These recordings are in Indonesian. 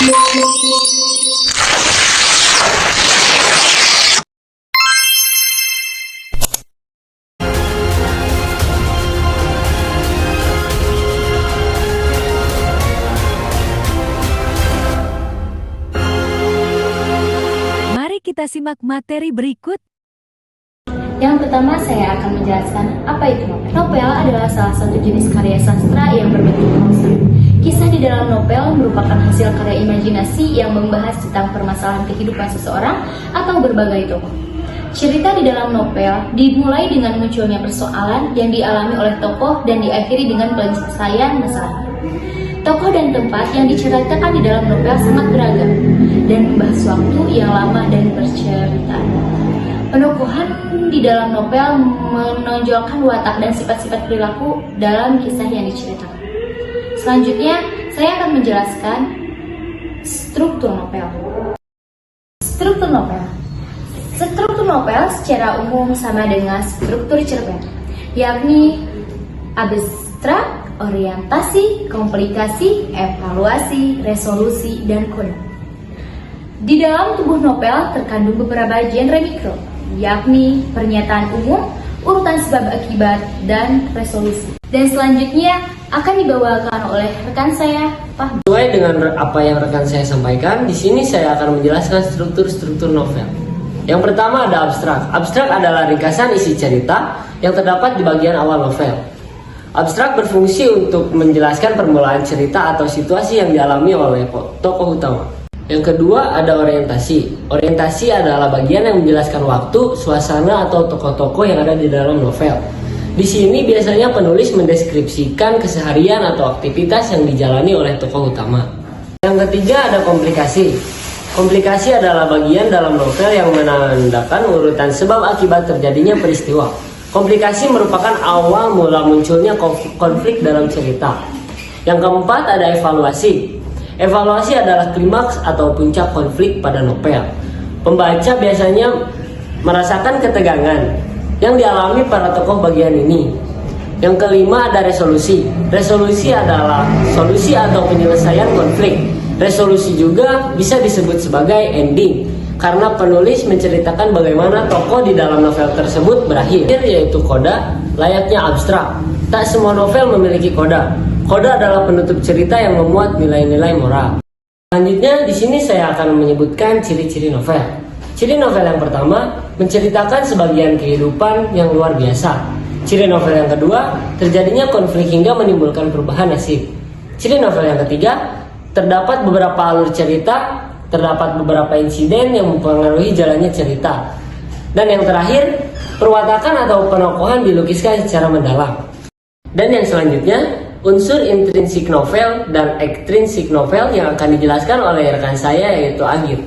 Mari kita simak materi berikut. Yang pertama, saya akan menjelaskan apa itu novel. Novel adalah salah satu jenis karya sastra yang berbentuk prosa. Kisah di dalam novel merupakan hasil karya imajinasi yang membahas tentang permasalahan kehidupan seseorang atau berbagai tokoh. Cerita di dalam novel dimulai dengan munculnya persoalan yang dialami oleh tokoh dan diakhiri dengan penyelesaian masalahnya. Tokoh dan tempat yang diceritakan di dalam novel sangat beragam dan membahas waktu yang lama dan perceraian. Penokohan di dalam novel menonjolkan watak dan sifat-sifat perilaku dalam kisah yang diceritakan. Selanjutnya, saya akan menjelaskan struktur novel. Struktur novel. Struktur novel secara umum sama dengan struktur cerpen, yakni abstrak, orientasi, komplikasi, evaluasi, resolusi, dan kode. Di dalam tubuh novel terkandung beberapa genre mikro, yakni pernyataan umum, urutan sebab akibat, dan resolusi. Dan selanjutnya akan dibawakan oleh rekan saya, Fahmi. Sesuai dengan apa yang rekan saya sampaikan, di sini saya akan menjelaskan struktur novel. Yang pertama ada abstrak. Abstrak adalah ringkasan isi cerita yang terdapat di bagian awal novel. Abstrak berfungsi untuk menjelaskan permulaan cerita atau situasi yang dialami oleh tokoh utama. Yang kedua ada orientasi. Orientasi adalah bagian yang menjelaskan waktu, suasana, atau tokoh-tokoh yang ada di dalam novel. Di sini biasanya penulis mendeskripsikan keseharian atau aktivitas yang dijalani oleh tokoh utama. Yang ketiga ada komplikasi. Komplikasi adalah bagian dalam novel yang menandakan urutan sebab akibat terjadinya peristiwa. Komplikasi merupakan awal mula munculnya konflik dalam cerita. Yang keempat ada evaluasi. Evaluasi adalah klimaks atau puncak konflik pada novel. Pembaca biasanya merasakan ketegangan yang dialami para tokoh bagian ini. Yang kelima ada resolusi. Resolusi adalah solusi atau penyelesaian konflik. Resolusi juga bisa disebut sebagai ending, karena penulis menceritakan bagaimana tokoh di dalam novel tersebut berakhir, yaitu koda, layaknya abstrak. Tak semua novel memiliki koda. Koda adalah penutup cerita yang memuat nilai-nilai moral. Selanjutnya di sini saya akan menyebutkan ciri-ciri novel. Ciri novel yang pertama, menceritakan sebagian kehidupan yang luar biasa. Ciri novel yang kedua, terjadinya konflik hingga menimbulkan perubahan nasib. Ciri novel yang ketiga, terdapat beberapa alur cerita, terdapat beberapa insiden yang mempengaruhi jalannya cerita. Dan yang terakhir, perwatakan atau penokohan dilukiskan secara mendalam. Dan yang selanjutnya, unsur intrinsik novel dan ekstrinsik novel yang akan dijelaskan oleh rekan saya, yaitu Agir.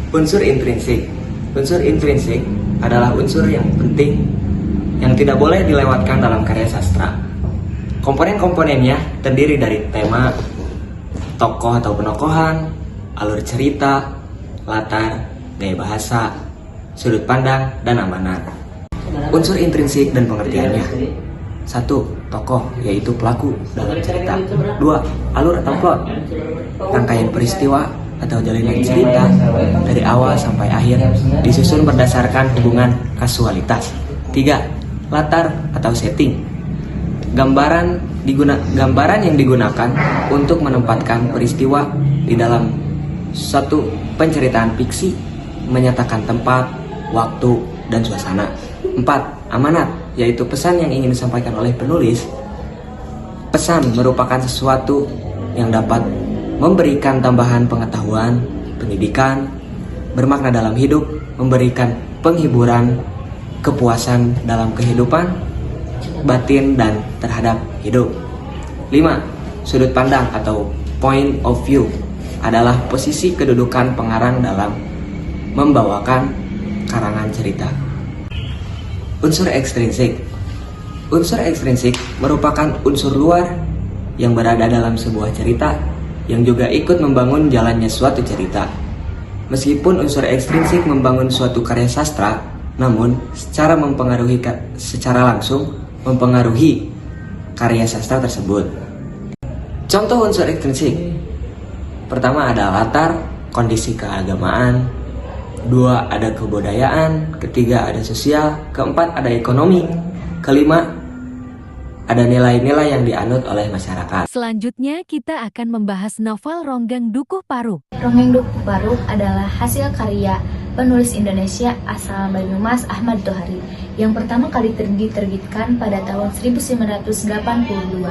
Unsur intrinsik. Unsur intrinsik adalah unsur yang penting yang tidak boleh dilewatkan dalam karya sastra. Komponen-komponennya terdiri dari tema, tokoh atau penokohan, alur cerita, latar, gaya bahasa, sudut pandang, dan amanat. Unsur intrinsik dan pengertiannya. 1. Tokoh, yaitu pelaku dalam cerita. 2. Alur atau plot, rangkaian peristiwa atau jalinan cerita dari awal sampai akhir disusun berdasarkan hubungan kasualitas. 3. Latar atau setting, gambaran yang digunakan untuk menempatkan peristiwa di dalam suatu penceritaan fiksi, menyatakan tempat, waktu, dan suasana. 4. Amanat, yaitu pesan yang ingin disampaikan oleh penulis. Pesan merupakan sesuatu yang dapat memberikan tambahan pengetahuan, pendidikan, bermakna dalam hidup, memberikan penghiburan, kepuasan dalam kehidupan, batin, dan terhadap hidup. 5. Sudut pandang atau point of view adalah posisi kedudukan pengarang dalam membawakan karangan cerita. Unsur ekstrinsik. Unsur ekstrinsik merupakan unsur luar yang berada dalam sebuah cerita yang juga ikut membangun jalannya suatu cerita. Meskipun unsur ekstrinsik membangun suatu karya sastra, namun secara langsung mempengaruhi karya sastra tersebut. Contoh unsur ekstrinsik: Pertama ada latar, kondisi keagamaan. Dua, ada kebudayaan. Ketiga, ada sosial. Keempat, ada ekonomi. Kelima, ada nilai-nilai yang dianut oleh masyarakat. Selanjutnya kita akan membahas novel Ronggeng Dukuh Paruk. Ronggeng Dukuh Paruk adalah hasil karya penulis Indonesia asal Banyumas Ahmad Tohari yang pertama kali diterbitkan pada tahun 1982.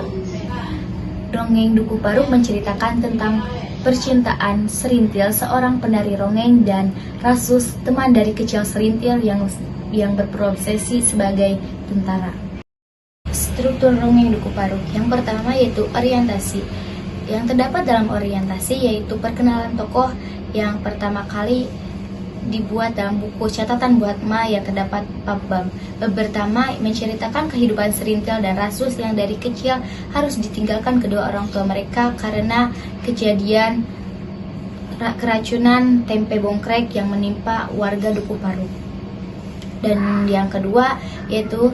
Ronggeng Dukuh Paruk menceritakan tentang percintaan Serintil, seorang penari ronggeng, dan Rasus, teman dari kecil Serintil yang berprofesi sebagai tentara. Struktur Ronggeng Dukuh Paruk yang pertama yaitu orientasi. Yang terdapat dalam orientasi yaitu perkenalan tokoh yang pertama kali dibuat dalam buku catatan buat Ma yang terdapat 4 bab. Bab pertama menceritakan kehidupan Serintil dan Rasus yang dari kecil harus ditinggalkan kedua orang tua mereka karena kejadian keracunan tempe bongkrek yang menimpa warga Dukuh Paruk. Dan yang kedua yaitu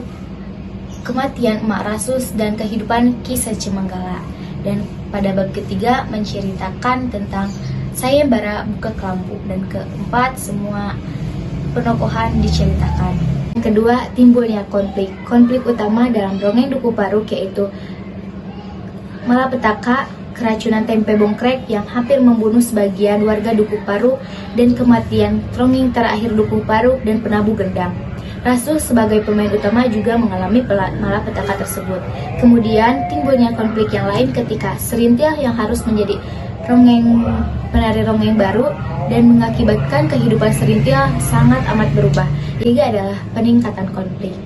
kematian Emak Rasus dan kehidupan kisah Cemenggala. Dan pada bab ketiga menceritakan tentang sayembara buka kelambu. Dan keempat, semua penokohan diceritakan. Yang kedua, timbulnya konflik. Konflik utama dalam Ronggeng Dukuh Paruk yaitu malapetaka, keracunan tempe bongkrek yang hampir membunuh sebagian warga Dukuh Paruk, dan kematian Ronggeng terakhir Dukuh Paruk dan penabuh gendang. Rasus sebagai pemain utama juga mengalami malapetaka tersebut. Kemudian timbulnya konflik yang lain ketika Serintil yang harus menjadi penari ronggeng baru dan mengakibatkan kehidupan Serintil sangat amat berubah. Ketiga adalah peningkatan konflik.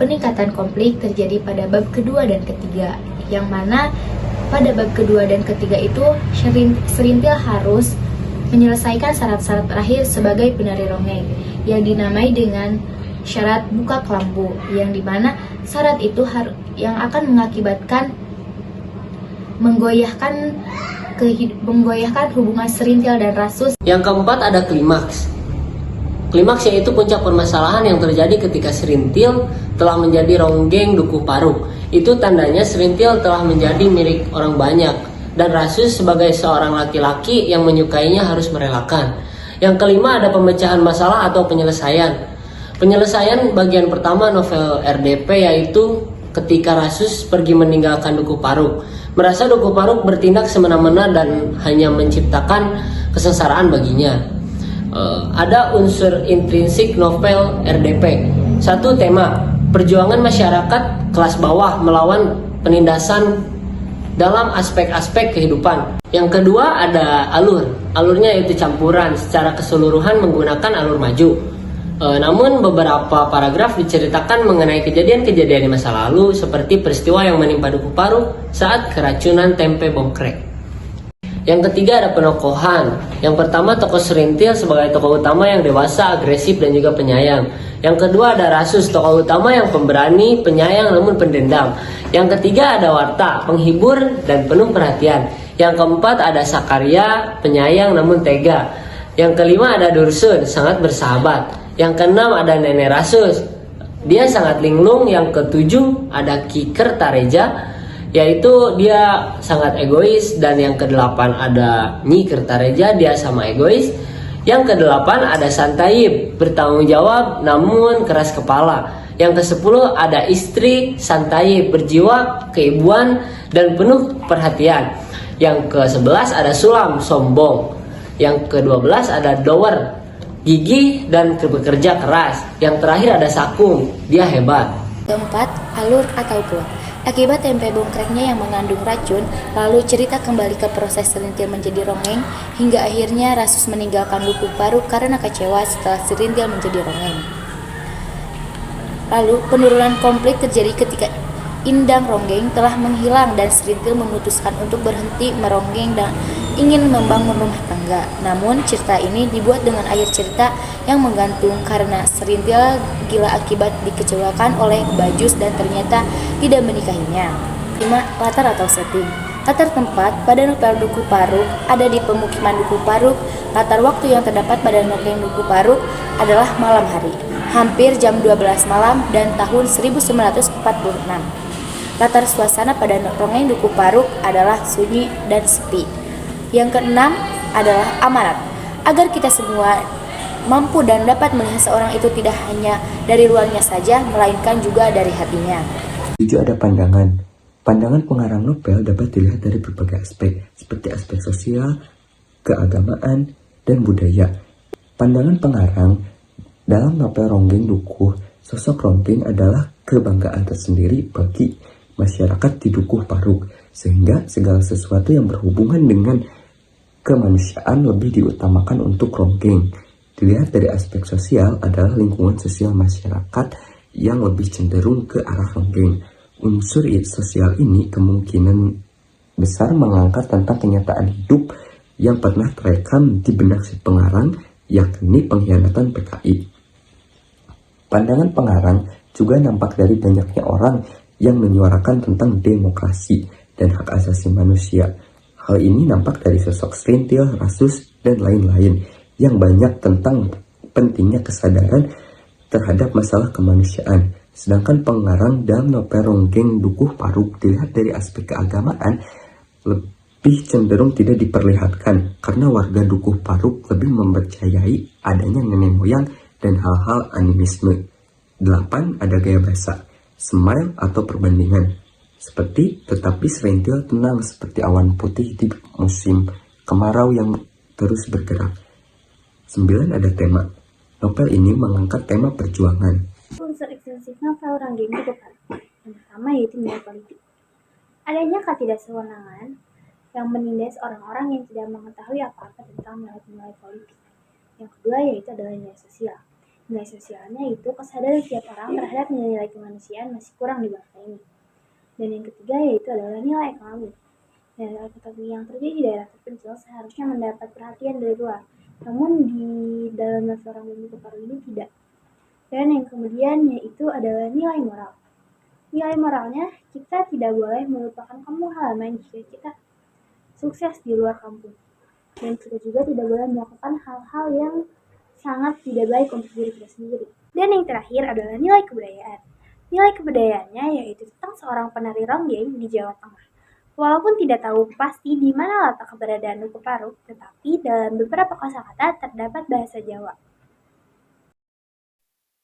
Peningkatan konflik terjadi pada bab kedua dan ketiga, yang mana pada bab kedua dan ketiga itu Serintil harus menyelesaikan syarat-syarat terakhir sebagai penari ronggeng yang dinamai dengan syarat buka kelambu, yang dimana syarat itu yang akan mengakibatkan menggoyahkan hubungan Serintil dan Rasus. Yang keempat ada klimaks. Klimaks yaitu puncak permasalahan yang terjadi ketika Serintil telah menjadi Ronggeng Dukuh Paruk. Itu tandanya Serintil telah menjadi milik orang banyak dan Rasus sebagai seorang laki-laki yang menyukainya harus merelakan. Yang kelima ada pemecahan masalah atau penyelesaian. Penyelesaian bagian pertama novel RDP yaitu ketika Rasus pergi meninggalkan Dukuh Paruk. Merasa Dukuh Paruk bertindak semena-mena dan hanya menciptakan kesengsaraan baginya. Ada unsur intrinsik novel RDP. Satu, tema perjuangan masyarakat kelas bawah melawan penindasan dalam aspek-aspek kehidupan. Yang kedua ada alur. Alurnya yaitu campuran secara keseluruhan menggunakan alur maju. Namun beberapa paragraf diceritakan mengenai kejadian-kejadian di masa lalu seperti peristiwa yang menimpa Dukuh Paruk saat keracunan tempe bongkrek. Yang ketiga ada penokohan. Yang pertama tokoh Serintil sebagai tokoh utama yang dewasa, agresif dan juga penyayang. Yang kedua ada Rasus, tokoh utama yang pemberani, penyayang namun pendendam. Yang ketiga ada Warta, penghibur dan penuh perhatian. Yang keempat ada Sakarya, penyayang namun tega. Yang kelima ada Dursun, sangat bersahabat. Yang keenam ada Nenek Rasus, dia sangat linglung. Yang ketujuh ada Ki Kertareja, yaitu dia sangat egois. Dan yang kedelapan ada Nyi Kertareja, dia sama egois. Yang kedelapan ada Santayib, bertanggung jawab namun keras kepala. Yang kesepuluh ada istri Santayib, berjiwa keibuan dan penuh perhatian. Yang ke-11 ada Sulam, sombong. Yang ke-12 ada Dower, gigih dan bekerja keras. Yang terakhir ada Sakung, dia hebat. Keempat, alur atau plot. Akibat tempe bongkreknya yang mengandung racun, lalu cerita kembali ke proses Serintil menjadi ronggeng, hingga akhirnya Rasus meninggalkan Dukuh Paruk karena kecewa setelah Serintil menjadi ronggeng. Lalu penurunan konflik terjadi ketika Indang Ronggeng telah menghilang dan Serintil memutuskan untuk berhenti meronggeng dan ingin membangun rumah tangga. Namun cerita ini dibuat dengan akhir cerita yang menggantung karena Serintil gila akibat dikecewakan oleh Bajus dan ternyata tidak menikahinya. 5. Latar atau setting. Latar tempat pada novel Dukuh Paruk ada di pemukiman Dukuh Paruk. Latar waktu yang terdapat pada novel Dukuh Paruk adalah malam hari, hampir jam 12 malam dan tahun 1946. Latar suasana pada Ronggeng Dukuh Paruk adalah sunyi dan sepi. Yang keenam adalah amanat, agar kita semua mampu dan dapat melihat seorang itu tidak hanya dari luarnya saja, melainkan juga dari hatinya. 7 ada pandangan. Pandangan pengarang novel dapat dilihat dari berbagai aspek, seperti aspek sosial, keagamaan, dan budaya. Pandangan pengarang dalam novel Ronggeng Dukuh, sosok Ronggeng adalah kebanggaan tersendiri bagi masyarakat di Dukuh Paruk, sehingga segala sesuatu yang berhubungan dengan kemanusiaan lebih diutamakan untuk Ronggeng. Dilihat dari aspek sosial adalah lingkungan sosial masyarakat yang lebih cenderung ke arah Ronggeng. Unsur sosial ini kemungkinan besar mengangkat tentang kenyataan hidup yang pernah terekam di benak si pengarang, yakni pengkhianatan PKI. Pandangan pengarang juga nampak dari banyaknya orang yang menyuarakan tentang demokrasi dan hak asasi manusia. Hal ini nampak dari sosok Serintil, Rasus, dan lain-lain yang banyak tentang pentingnya kesadaran terhadap masalah kemanusiaan. Sedangkan pengarang dalam novel Ronggeng Dukuh Paruk dilihat dari aspek keagamaan lebih cenderung tidak diperlihatkan karena warga Dukuh Paruk lebih mempercayai adanya nenek moyang dan hal-hal animisme. 8 ada gaya bahasa, smile atau perbandingan. Seperti tetapi Serintil tenang seperti awan putih di musim kemarau yang terus bergerak. 9 ada tema. Novel ini mengangkat tema perjuangan. Unsur ekstensif novel Ronggeng Dukuh Paruk. Yang pertama yaitu nilai politik. Adanya ketidaksewenangan yang menindas orang-orang yang tidak mengetahui apa-apa tentang nilai-nilai politik. Yang kedua yaitu adalah nilai sosial. Nilai sosialnya itu kesadaran setiap orang terhadap nilai-nilai kemanusiaan masih kurang di bangsa ini. Dan yang ketiga yaitu adalah nilai ekonomi. Nilai ekonomi yang terjadi di daerah terpencil seharusnya mendapat perhatian dari luar. Namun di dalam novel Ronggeng Dukuh Paruk ini tidak. Dan yang kemudian yaitu adalah nilai moral. Nilai moralnya, kita tidak boleh melupakan kampung halaman jika kita sukses di luar kampung. Dan kita juga tidak boleh melakukan hal-hal yang sangat tidak baik untuk diri kita sendiri. Dan yang terakhir adalah nilai kebudayaan. Nilai kebudayaannya yaitu tentang seorang penari ronggeng di Jawa Tengah. Walaupun tidak tahu pasti di mana letak keberadaan Dukuh Paruk, tetapi dalam beberapa kosakata terdapat bahasa Jawa.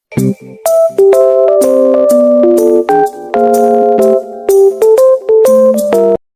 Thank you.